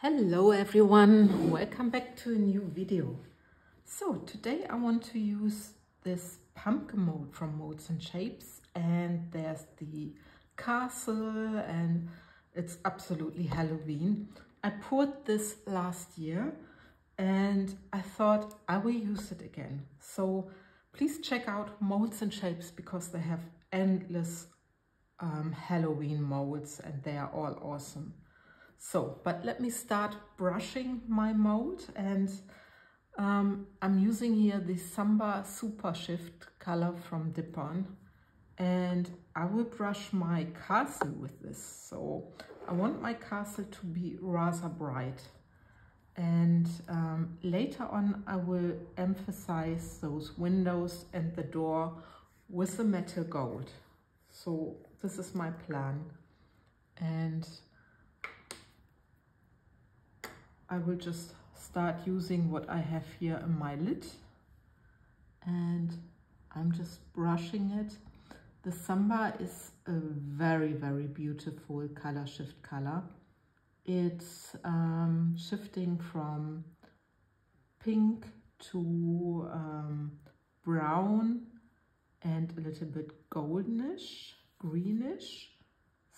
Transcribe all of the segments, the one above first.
Hello everyone, welcome back to a new video. So today I want to use this pumpkin mold from MoldsandShapes, and there's the castle and it's absolutely Halloween. I poured this last year and I thought I will use it again. So please check out MoldsandShapes because they have endless Halloween molds and they are all awesome. So, but let me start brushing my mold, and I'm using here the Samba Super Shift color from Dipon, and I will brush my castle with this. So I want my castle to be rather bright, and later on I will emphasize those windows and the door with the metal gold. So this is my plan, and I will just start using what I have here in my lid, and I'm just brushing it. The Samba is a very, very beautiful color shift color. It's shifting from pink to brown and a little bit goldenish, greenish.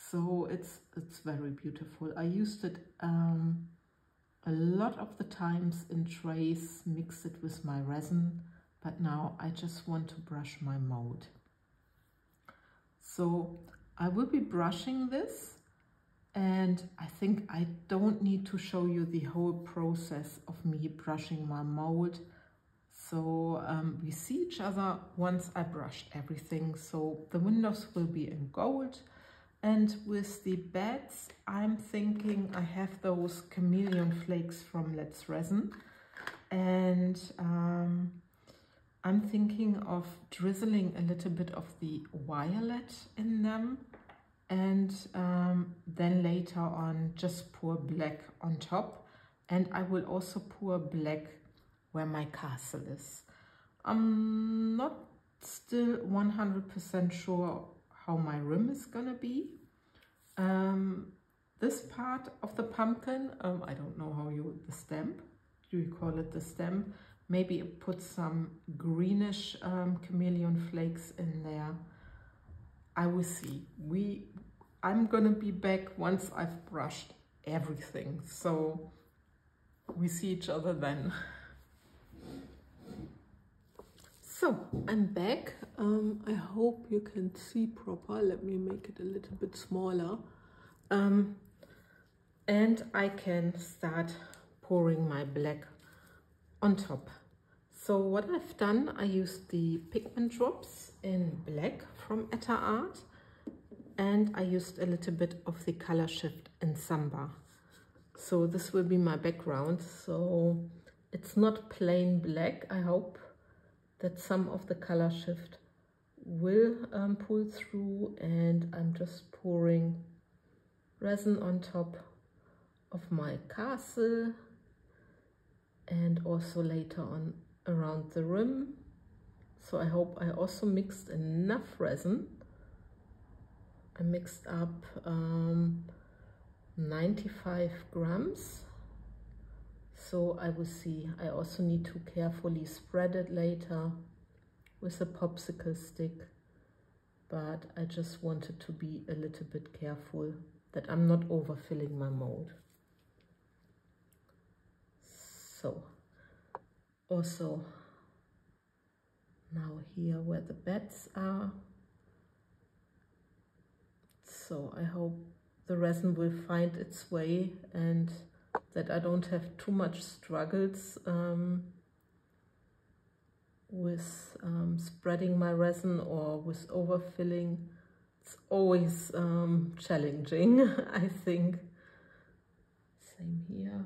So it's very beautiful. I used it a lot of the times in trays, mix it with my resin, but now I just want to brush my mold. So I will be brushing this, and I think I don't need to show you the whole process of me brushing my mold. So we see each other once I brushed everything. So the windows will be in gold. And with the beds, I'm thinking I have those Chameleon flakes from Let's Resin, and I'm thinking of drizzling a little bit of the violet in them, and then later on just pour black on top, and I will also pour black where my castle is. I'm not still 100% sure how my rim is gonna be. This part of the pumpkin, I don't know how the stem, do you call it the stem? Maybe put some greenish Chameleon flakes in there. I will see. I'm gonna be back once I've brushed everything. So we see each other then. So I'm back. I hope you can see proper. Let me make it a little bit smaller. And I can start pouring my black on top. So what I've done, I used the pigment drops in black from Etter Art, and I used a little bit of the color shift in Samba. So this will be my background. So it's not plain black. I hope that some of the color shift will pull through, and I'm just pouring resin on top of my castle and also later on around the rim. So I hope I also mixed enough resin. I mixed up 95 grams. So I will see. I also need to carefully spread it later with a popsicle stick, but I just wanted to be a little bit careful that I'm not overfilling my mold. So also now here where the beds are. So I hope the resin will find its way and that I don't have too much struggles with spreading my resin or with overfilling. It's always challenging, I think. Same here.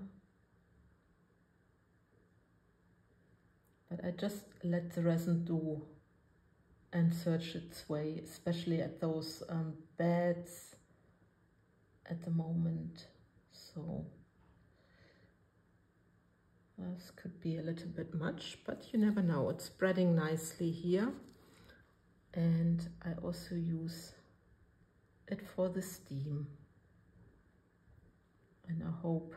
But I just let the resin do and search its way, especially at those beds at the moment. So this could be a little bit much, but you never know. It's spreading nicely here. And I also use it for the steam. And I hope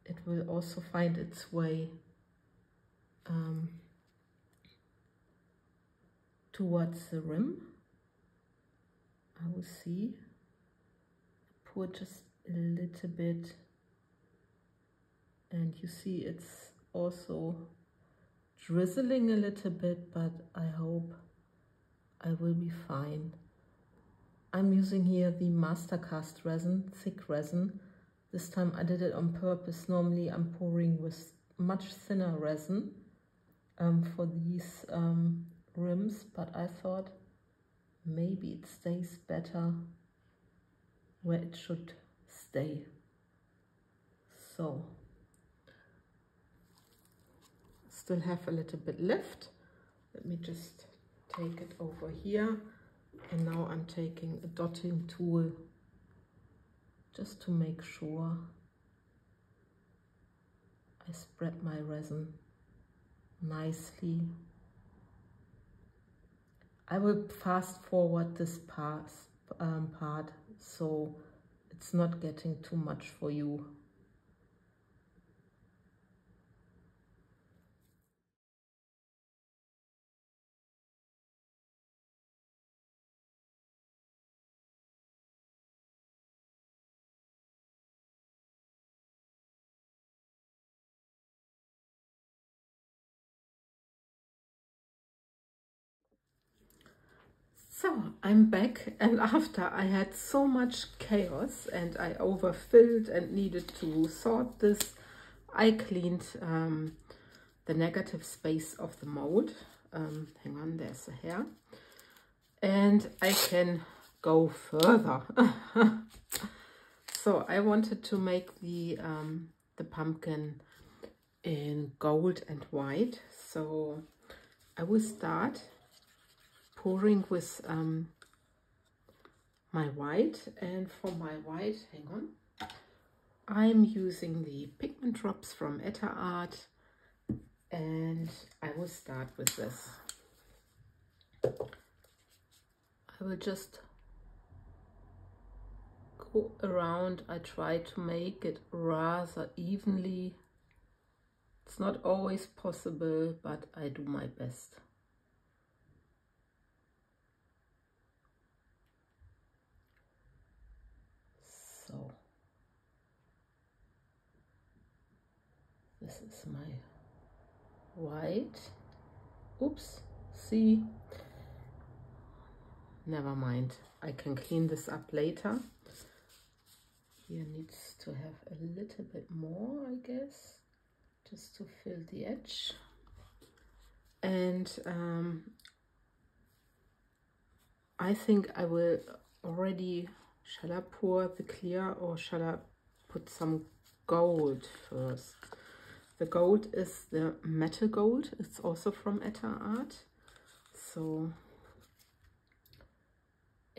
it will also find its way towards the rim. I will see. Pour just a little bit, and you see it's also drizzling a little bit, but I hope I will be fine. I'm using here the Master Ultracast Resin, thick resin. This time I did it on purpose. Normally I'm pouring with much thinner resin for these rims, but I thought maybe it stays better where it should stay. So, still have a little bit left. Let me just take it over here. And now I'm taking a dotting tool just to make sure I spread my resin nicely. I will fast forward this part so it's not getting too much for you. So I'm back, and after I had so much chaos and I overfilled and needed to sort this, I cleaned the negative space of the mold. Hang on, there's a hair. And I can go further. So I wanted to make the pumpkin in gold and white. So I will start pouring with my white, and for my white, hang on, I'm using the pigment drops from Etter Art, and I will start with this. I will just go around. I try to make it rather evenly. It's not always possible, but I do my best. So this is my white. Oops, see, never mind, I can clean this up later. Here needs to have a little bit more, I guess, just to fill the edge. And I think I will already, shall I pour the clear or shall I put some gold first? The gold is the metal gold. It's also from Etter Art. So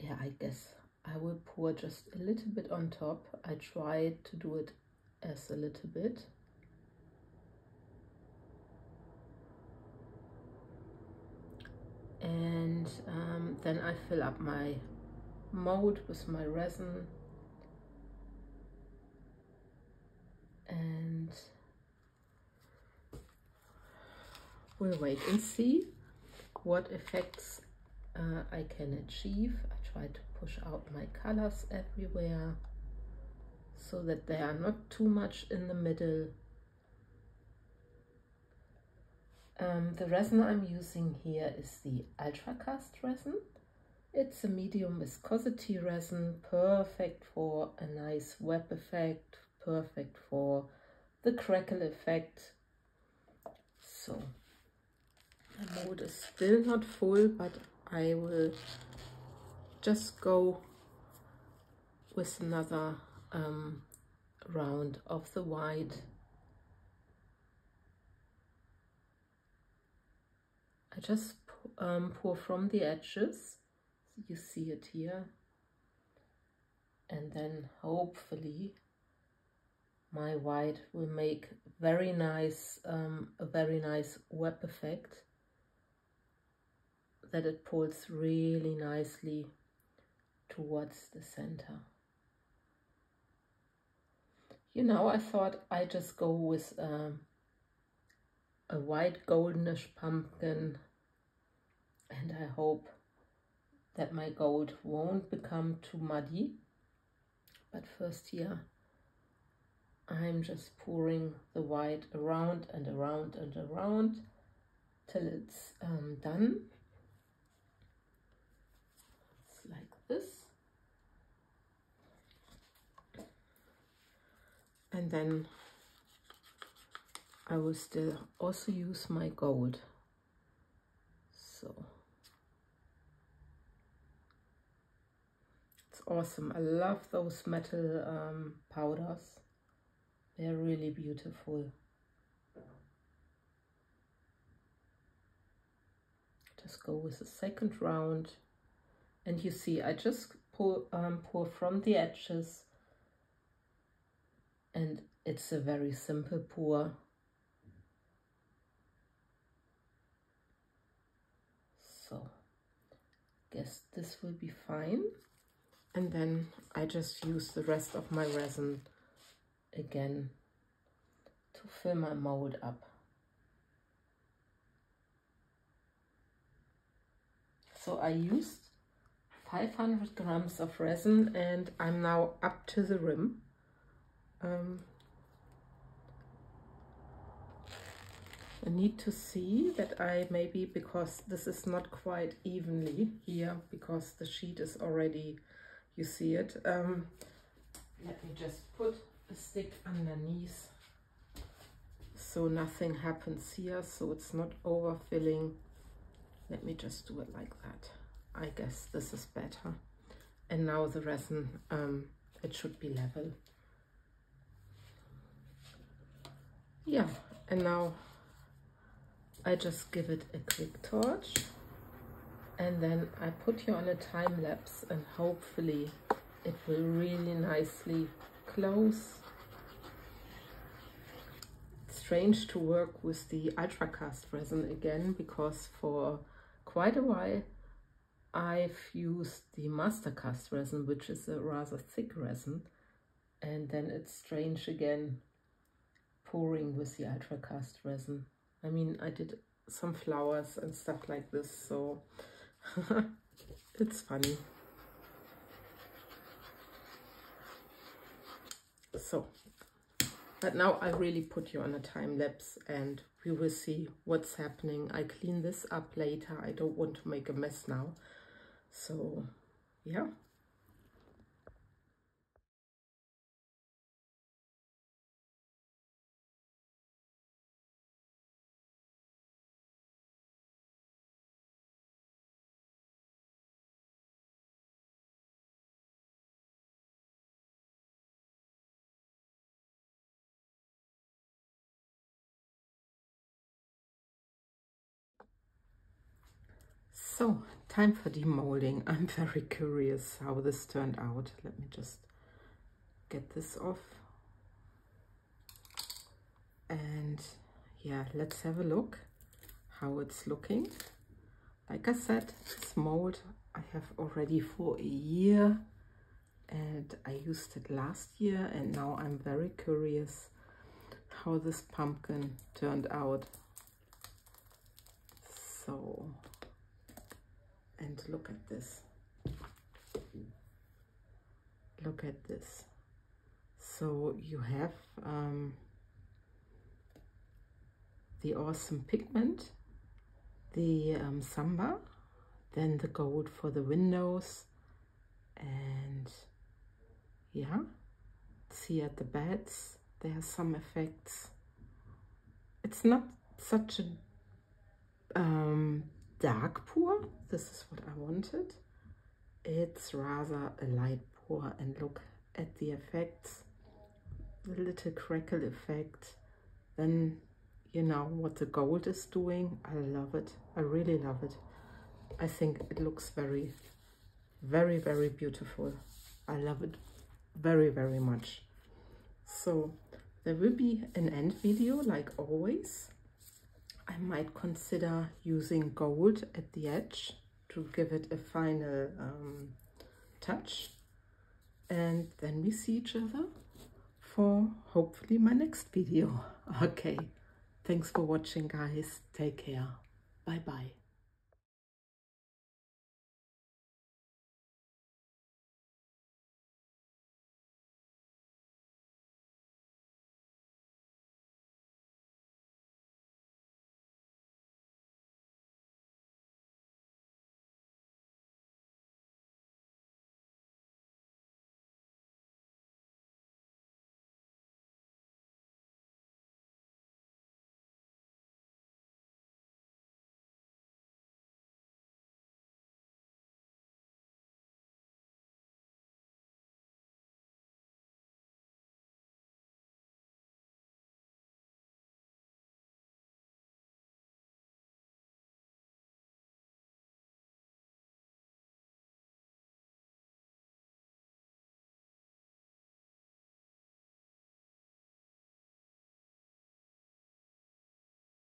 yeah, I guess I will pour just a little bit on top. I tried to do it as a little bit. And then I fill up my mold with my resin. And we'll wait and see what effects I can achieve. I try to push out my colors everywhere so that they are not too much in the middle. The resin I'm using here is the Ultracast Resin. It's a medium viscosity resin, perfect for a nice web effect, perfect for the crackle effect. So the mold is still not full, but I will just go with another round of the white. I just pour from the edges, you see it here, and then hopefully my white will make very nice, a very nice web effect, that it pulls really nicely towards the center. You know, I thought I just go with a white goldenish pumpkin, and I hope that my gold won't become too muddy. But first here, I'm just pouring the white around and around and around till it's done. It's like this. And then I will still also use my gold. So it's awesome. I love those metal powders. They're really beautiful. Just go with the second round, and you see I just pour from the edges, and it's a very simple pour. So guess this will be fine. And then I just use the rest of my resin again to fill my mold up. So I used 500 grams of resin, and I'm now up to the rim. I need to see that I maybe, because this is not quite evenly here, because the sheet is already, you see it. Let me just put a stick underneath so nothing happens here, so it's not overfilling. Let me just do it like that. I guess this is better. And now the resin, it should be level. Yeah, and now I just give it a quick torch, and then I put you on a time lapse, and hopefully it will really nicely close. It's strange to work with the Ultracast resin again, because for quite a while I've used the Master Ultracast resin, which is a rather thick resin, and then it's strange again pouring with the Ultracast resin. I mean, I did some flowers and stuff like this, so it's funny. So, but now I really put you on a time lapse, and we will see what's happening. I clean this up later. I don't want to make a mess now. So, yeah. So, time for demolding. I'm very curious how this turned out. Let me just get this off. And yeah, let's have a look how it's looking. Like I said, this mold I have already for a year, and I used it last year, and now I'm very curious how this pumpkin turned out. So, and look at this. Look at this. So you have the awesome pigment, the samba, then the gold for the windows, and yeah, see at the beds there are some effects. It's not such a dark pour. This is what I wanted. It's rather a light pour, and look at the effects, the little crackle effect. Then you know what the gold is doing. I love it. I really love it. I think it looks very, very, very beautiful. I love it very, very much. So there will be an end video like always. I might consider using gold at the edge to give it a final touch. And then we see each other for hopefully my next video. Okay, thanks for watching, guys. Take care. Bye bye.